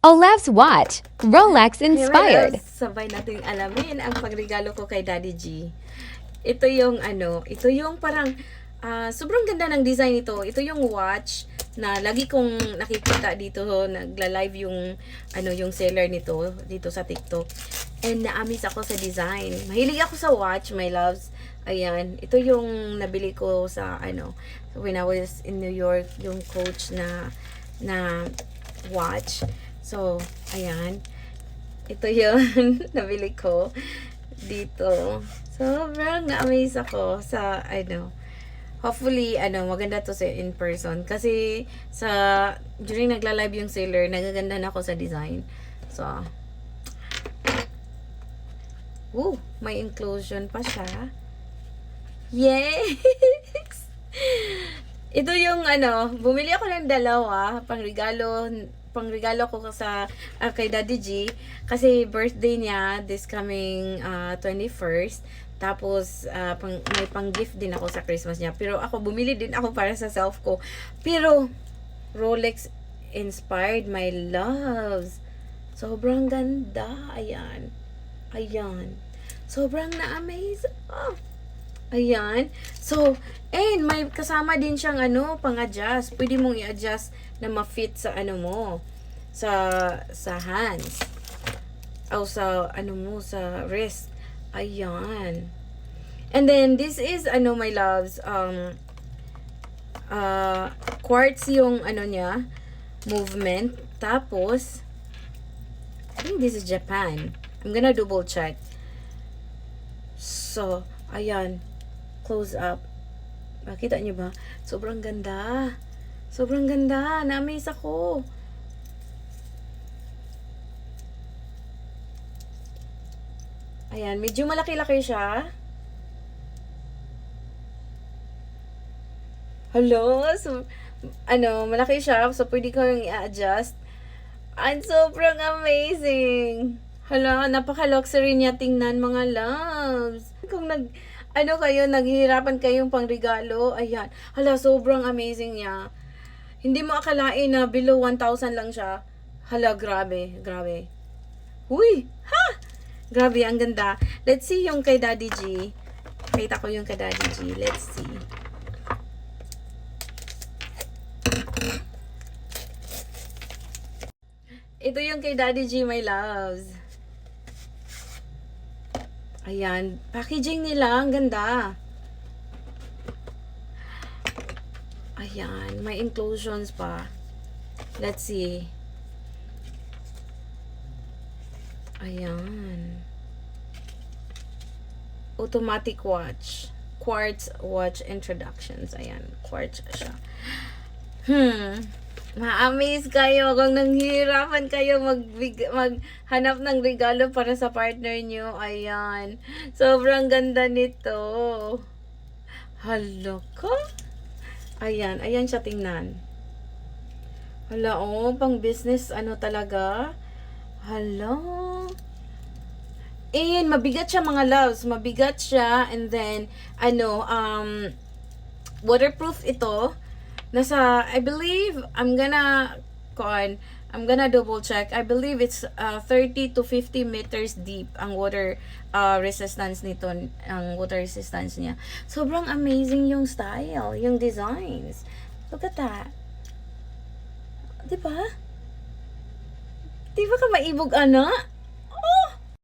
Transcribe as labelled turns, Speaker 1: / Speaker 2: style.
Speaker 1: Olev's watch, Rolex inspired.
Speaker 2: Sabay natin alamin ang pagregalo ko kay Daddy G. Ito yung ito yung parang sobrang ganda ng design nito. Ito yung watch na lagi kong nakikita dito, nagla-live yung yung seller nito dito sa TikTok. And na-amaze ako sa design. Mahilig ako sa watch, my loves. Ayan, ito yung nabili ko sa when I was in New York, yung Coach na watch. So, ayan. Ito yung nabili ko dito. Sobrang na-amaze ako sa hopefully maganda to sa in person kasi during nagla-live yung seller, nagaganda na ako sa design. So, may inclusion pa siya. Yes! Ito yung bumili ako ng dalawa pangregalo ko sa kay Daddy G kasi birthday niya this coming 21st. Tapos may pang-gift din ako sa Christmas niya. Pero ako bumili din ako para sa self ko. Pero Rolex inspired, my loves. Sobrang ganda. Ayan. Ayan. Sobrang na-amaze. Ayan. So, and may kasama din siyang pang-adjust. Pwede mong i-adjust na ma-fit sa mo. Sa hands. O sa sa wrist. Ayan. And then this is my loves, quartz yung niya, movement. Tapos I think this is Japan. I'm gonna double check. So, ayan. Close up. Makita niyo ba? Sobrang ganda. Sobrang ganda. Na-amaze ako. Ayan, medyo malaki-laki siya. Hello? So, malaki siya. So, pwede ko yung i-adjust. And sobrang amazing. Hala, napaka-luxury niya tingnan, mga loves. Kung naghihirapan kayong pangregalo, ayan. Hala, sobrang amazing niya. Hindi mo akalain na below 1,000 lang siya. Hala, grabe, grabe. Huy! Ha! Grabe, ang ganda. Let's see yung kay Daddy G. Kita ko yung kay Daddy G. Let's see. Ito yung kay Daddy G, my loves. Ayan. Packaging nila, ang ganda. Ayan. May inclusions pa. Let's see. Ayan. Automatic watch. Quartz watch introductions. Ayan. Quartz siya. Ma-amaze kayo kung nanghihirapan kayo maghanap ng regalo para sa partner nyo. Ayan. Sobrang ganda nito. Hala ka? Ayan. Ayan siya tingnan. Hala, pang business talaga. Hala. And mabigat siya, mga loves. Mabigat siya. And then, waterproof ito. I believe, I'm gonna double check. I believe it's 30 to 50 meters deep ang water resistance nito, ang water resistance niya. Sobrang amazing yung style, yung designs. Look at that. Diba? Diba ka maibog,